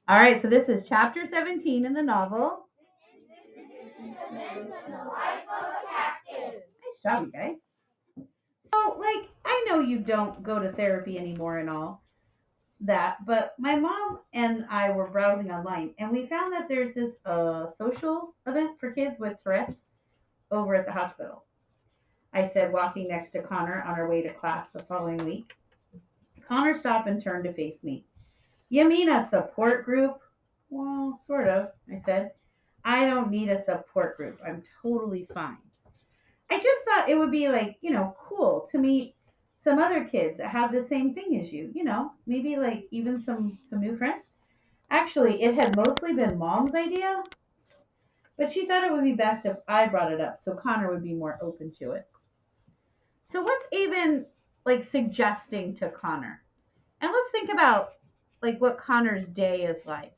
All right, so this is chapter 17 in the novel. Insignificant the life of a cactus. Nice job, you guys. So, I know you don't go to therapy anymore and all that, but my mom and I were browsing online and we found that there's this social event for kids with Tourette's over at the hospital. I said, walking next to Connor on our way to class the following week. Connor stopped and turned to face me. You mean a support group? Well, sort of, I said. I don't need a support group. I'm totally fine. I just thought it would be cool to meet some other kids that have the same thing as you, maybe even some new friends. Actually, it had mostly been Mom's idea, but she thought it would be best if I brought it up so Connor would be more open to it. So what's even suggesting to Connor? And let's think about what Connor's day is like.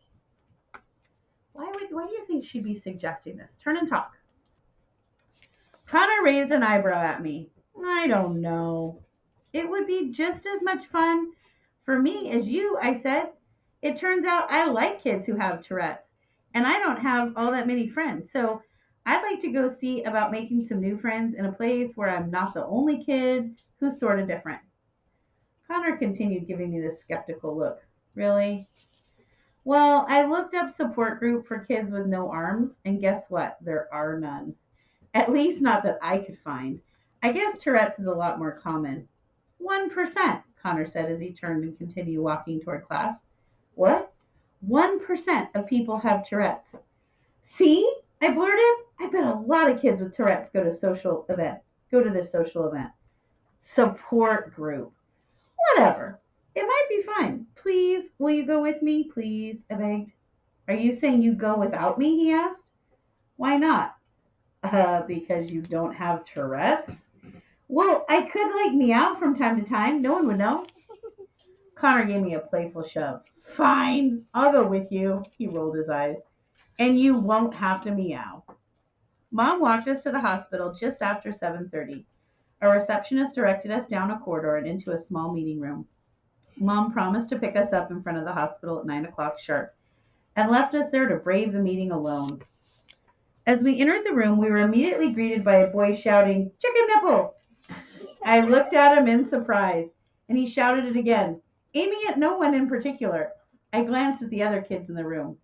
Why do you think she'd be suggesting this? Turn and talk. Connor raised an eyebrow at me. I don't know. It would be just as much fun for me as you, I said. It turns out I like kids who have Tourette's, and I don't have all that many friends. So I'd like to go see about making some new friends in a place where I'm not the only kid who's sort of different. Connor continued giving me this skeptical look. Really? Well, I looked up support group for kids with no arms, and guess what? There are none. At least not that I could find. I guess Tourette's is a lot more common. 1%, Connor said as he turned and continued walking toward class. What? 1% of people have Tourette's. See? I blurted. I bet a lot of kids with Tourette's go to this social event. Support group. Whatever. It might be fun. Please, will you go with me? Please, I begged. Are you saying you go without me? He asked. Why not? Because you don't have Tourette's? Well, I could meow from time to time. No one would know. Connor gave me a playful shove. Fine, I'll go with you. He rolled his eyes. And you won't have to meow. Mom walked us to the hospital just after 7:30. A receptionist directed us down a corridor and into a small meeting room. Mom promised to pick us up in front of the hospital at 9 o'clock sharp and left us there to brave the meeting alone. As we entered the room, we were immediately greeted by a boy shouting, "Chicken nipple!" I looked at him in surprise, and he shouted it again, aiming at no one in particular. I glanced at the other kids in the room.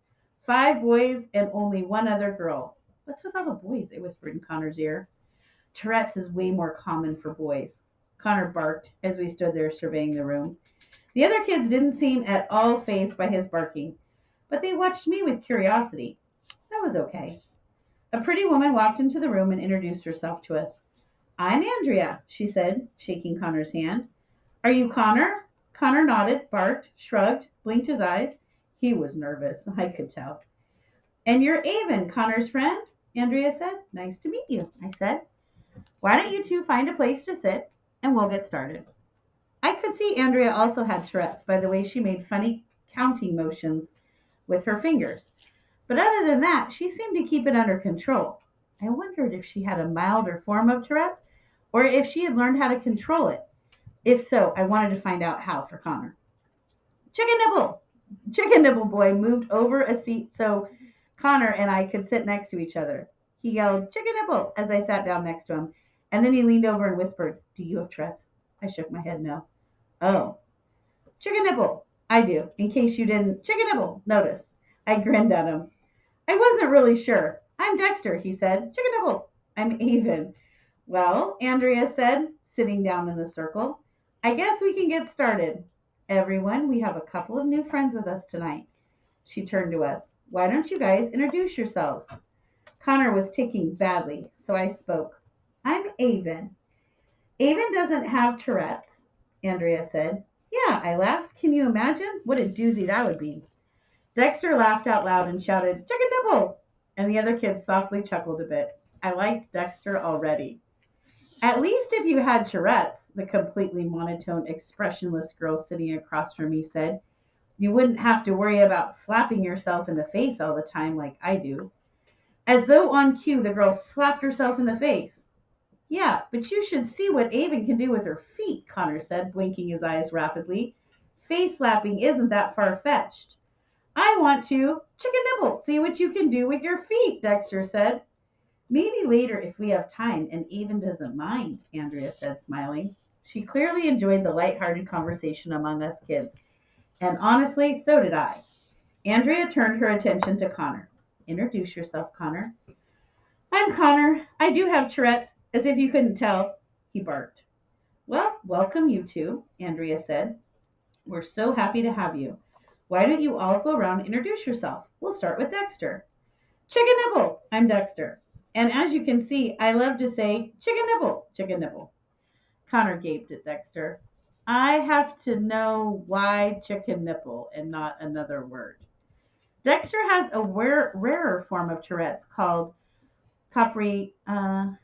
5 boys and only one other girl. What's with all the boys? I whispered in Connor's ear. Tourette's is way more common for boys. Connor barked as we stood there surveying the room. The other kids didn't seem at all fazed by his barking, but they watched me with curiosity. That was okay. A pretty woman walked into the room and introduced herself to us. I'm Andrea, she said, shaking Connor's hand. Are you Connor? Connor nodded, barked, shrugged, blinked his eyes. He was nervous, I could tell. And you're Avon, Connor's friend? Andrea said. Nice to meet you, I said. Why don't you two find a place to sit, and we'll get started. I could see Andrea also had Tourette's by the way she made funny counting motions with her fingers. But other than that, she seemed to keep it under control. I wondered if she had a milder form of Tourette's or if she had learned how to control it. If so, I wanted to find out how for Connor. Chicken nibble! Chicken nibble boy moved over a seat so Connor and I could sit next to each other. He yelled, chicken nibble, as I sat down next to him. And then he leaned over and whispered, do you have Tourette's? I shook my head no. Oh. Chicken nibble. I do, in case you didn't. Chicken nibble. Notice. I grinned at him. I wasn't really sure. I'm Dexter, he said. Chicken nibble. I'm Avon. Well, Andrea said, sitting down in the circle, I guess we can get started. Everyone, we have a couple of new friends with us tonight. She turned to us. Why don't you guys introduce yourselves? Connor was ticking badly, so I spoke. I'm Avon. Avon doesn't have Tourette's, Andrea said. Yeah, I laughed. Can you imagine? What a doozy that would be. Dexter laughed out loud and shouted, chicken nibble! And the other kids softly chuckled a bit. I liked Dexter already. At least if you had Tourette's, the completely monotone, expressionless girl sitting across from me said, you wouldn't have to worry about slapping yourself in the face all the time like I do. As though on cue, the girl slapped herself in the face. Yeah, but you should see what Avon can do with her feet, Connor said, blinking his eyes rapidly. Face slapping isn't that far-fetched. I want to chicken nibble, see what you can do with your feet, Dexter said. Maybe later if we have time and Avon doesn't mind, Andrea said, smiling. She clearly enjoyed the light-hearted conversation among us kids, and honestly, so did I. Andrea turned her attention to Connor. Introduce yourself, Connor. I'm Connor. I do have Tourette's, as if you couldn't tell, he barked. Well, welcome, you two, Andrea said. We're so happy to have you. Why don't you all go around and introduce yourself? We'll start with Dexter. Chicken nibble. I'm Dexter. And as you can see, I love to say chicken nibble, chicken nibble. Connor gaped at Dexter. I have to know why chicken nipple and not another word. Dexter has a rarer form of Tourette's called coprolia,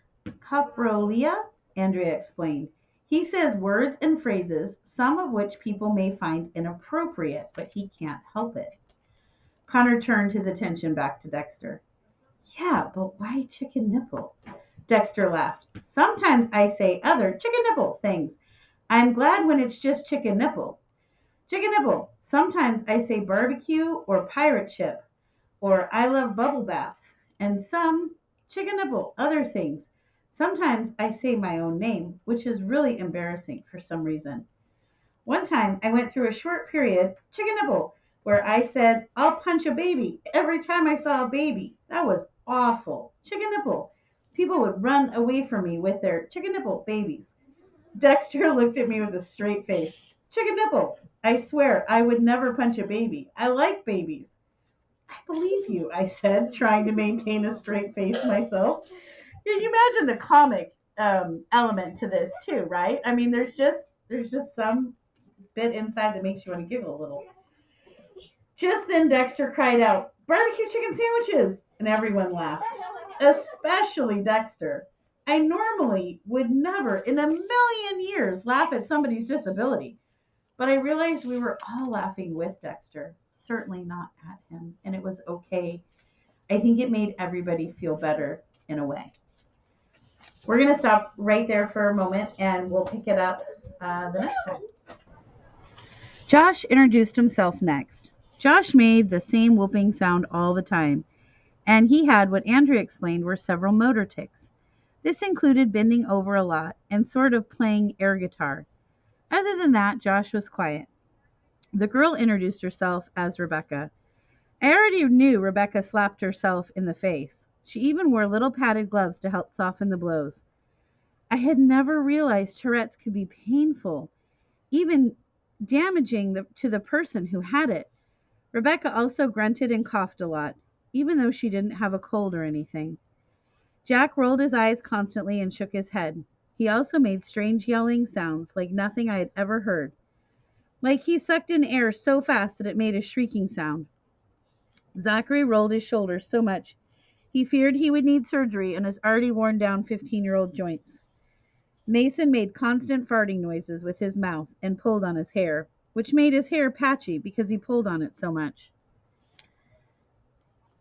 Andrea explained. He says words and phrases, some of which people may find inappropriate, but he can't help it. Connor turned his attention back to Dexter. Yeah, but why chicken nipple? Dexter laughed. Sometimes I say other chicken nipple things. I'm glad when it's just chicken nipple. Chicken nipple. Sometimes I say barbecue or pirate ship or I love bubble baths and some chicken nipple other things. Sometimes I say my own name, which is really embarrassing for some reason. One time I went through a short period, chicken nibble, where I said, I'll punch a baby every time I saw a baby. That was awful. Chicken nibble. People would run away from me with their chicken nibble babies. Dexter looked at me with a straight face. Chicken nibble. I swear I would never punch a baby. I like babies. I believe you, I said, trying to maintain a straight face myself. Can you imagine the comic element to this too, right? I mean, there's just some bit inside that makes you want to giggle a little. Just then Dexter cried out, barbecue chicken sandwiches! And everyone laughed, especially Dexter. I normally would never in a million years laugh at somebody's disability, but I realized we were all laughing with Dexter, certainly not at him, and it was okay. I think it made everybody feel better in a way. We're going to stop right there for a moment and we'll pick it up the next time. Josh introduced himself next. Josh made the same whooping sound all the time, and he had what Andrea explained were several motor tics. This included bending over a lot and sort of playing air guitar. Other than that, Josh was quiet. The girl introduced herself as Rebecca. I already knew Rebecca slapped herself in the face. She even wore little padded gloves to help soften the blows. I had never realized Tourette's could be painful, even damaging to the person who had it. Rebecca also grunted and coughed a lot, even though she didn't have a cold or anything. Jack rolled his eyes constantly and shook his head. He also made strange yelling sounds like nothing I had ever heard, like he sucked in air so fast that it made a shrieking sound. Zachary rolled his shoulders so much he feared he would need surgery on his already worn down 15-year-old joints. Mason made constant farting noises with his mouth and pulled on his hair, which made his hair patchy because he pulled on it so much.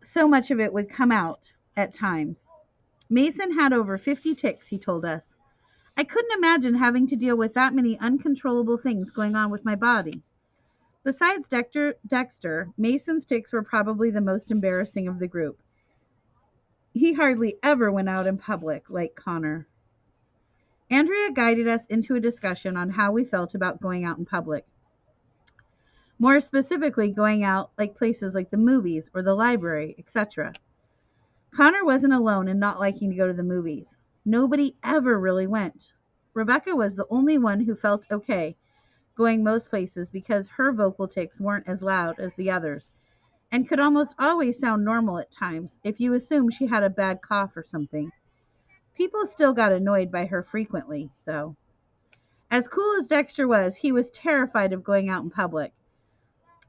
So much of it would come out at times. Mason had over 50 tics, he told us. I couldn't imagine having to deal with that many uncontrollable things going on with my body. Besides Dexter, Mason's tics were probably the most embarrassing of the group. He hardly ever went out in public like Connor. Andrea guided us into a discussion on how we felt about going out in public. More specifically, going out like places like the movies or the library, etc. Connor wasn't alone in not liking to go to the movies. Nobody ever really went. Rebecca was the only one who felt okay going most places because her vocal tics weren't as loud as the others and could almost always sound normal at times if you assume she had a bad cough or something. People still got annoyed by her frequently, though. As cool as Dexter was, he was terrified of going out in public.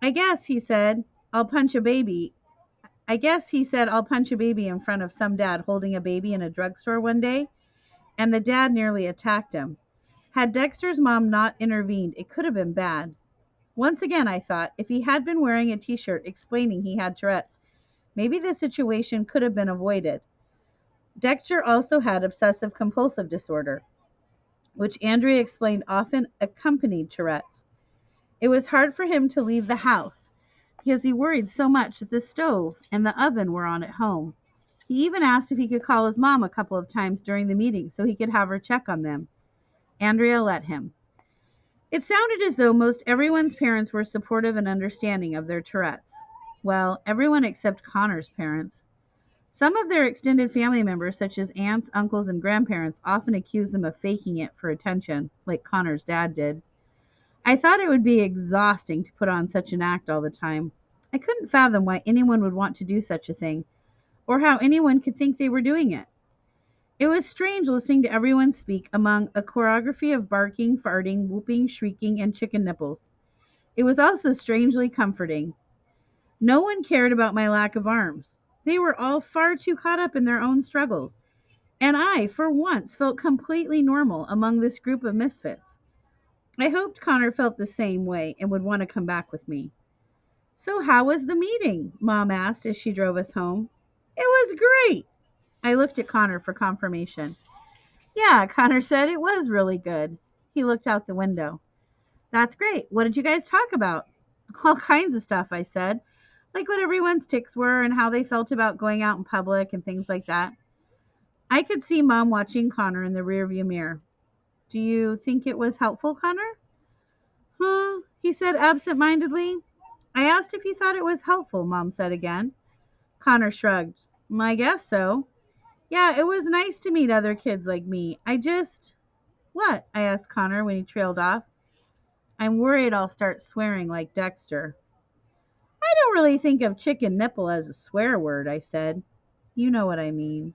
I guess he said, I'll punch a baby in front of some dad holding a baby in a drugstore one day, and the dad nearly attacked him. Had Dexter's mom not intervened, it could have been bad. Once again, I thought, if he had been wearing a t-shirt explaining he had Tourette's, maybe the situation could have been avoided. Dexter also had obsessive-compulsive disorder, which Andrea explained often accompanied Tourette's. It was hard for him to leave the house because he worried so much that the stove and the oven were on at home. He even asked if he could call his mom a couple of times during the meeting so he could have her check on them. Andrea let him. It sounded as though most everyone's parents were supportive and understanding of their Tourette's. Well, everyone except Connor's parents. Some of their extended family members, such as aunts, uncles, and grandparents, often accuse them of faking it for attention, like Connor's dad did. I thought it would be exhausting to put on such an act all the time. I couldn't fathom why anyone would want to do such a thing, or how anyone could think they were doing it. It was strange listening to everyone speak among a choreography of barking, farting, whooping, shrieking, and chicken nipples. It was also strangely comforting. No one cared about my lack of arms. They were all far too caught up in their own struggles, and I, for once, felt completely normal among this group of misfits. I hoped Connor felt the same way and would want to come back with me. So, how was the meeting? Mom asked as she drove us home. It was great. I looked at Connor for confirmation. Yeah, Connor said it was really good. He looked out the window. That's great. What did you guys talk about? All kinds of stuff, I said. Like what everyone's tics were and how they felt about going out in public and things like that. I could see Mom watching Connor in the rearview mirror. Do you think it was helpful, Connor? Huh, he said absent-mindedly. I asked if he thought it was helpful, Mom said again. Connor shrugged. I guess so. Yeah, it was nice to meet other kids like me. What? I asked Connor when he trailed off. I'm worried I'll start swearing like Dexter. I don't really think of chicken nipple as a swear word, I said. You know what I mean.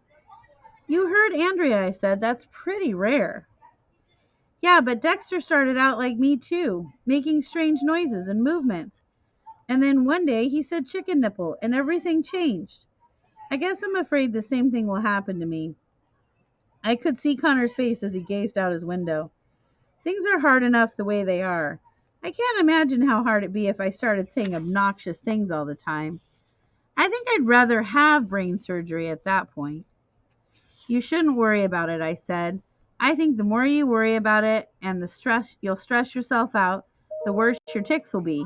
You heard Andrea, I said. That's pretty rare. Yeah, but Dexter started out like me too, making strange noises and movements. And then one day he said chicken nipple and everything changed. I guess I'm afraid the same thing will happen to me. I could see Connor's face as he gazed out his window. Things are hard enough the way they are. I can't imagine how hard it'd be if I started saying obnoxious things all the time. I think I'd rather have brain surgery at that point. You shouldn't worry about it, I said. I think the more you worry about it and you'll stress yourself out, the worse your tics will be.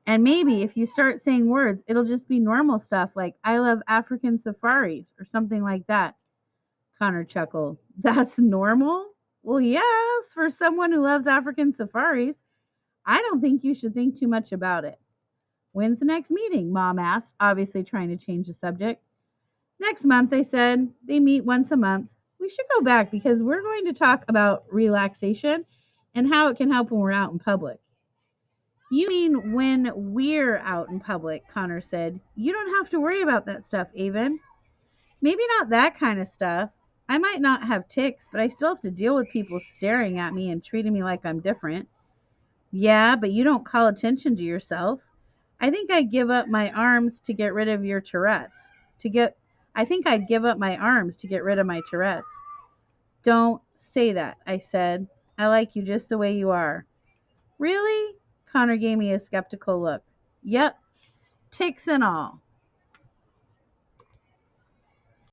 And maybe if you start saying words, it'll just be normal stuff like I love African safaris or something like that. Connor chuckled. That's normal? Well, yes, for someone who loves African safaris. I don't think you should think too much about it. When's the next meeting? Mom asked, obviously trying to change the subject. Next month, they said. They meet once a month. We should go back because we're going to talk about relaxation and how it can help when we're out in public. You mean when we're out in public, Connor said. You don't have to worry about that stuff, Avon. Maybe not that kind of stuff. I might not have tics, but I still have to deal with people staring at me and treating me like I'm different. Yeah, but you don't call attention to yourself. I think I'd give up my arms to get rid of your Tourette's. I think I'd give up my arms to get rid of my Tourette's. Don't say that, I said. I like you just the way you are. Really? Connor gave me a skeptical look. Yep, tics and all.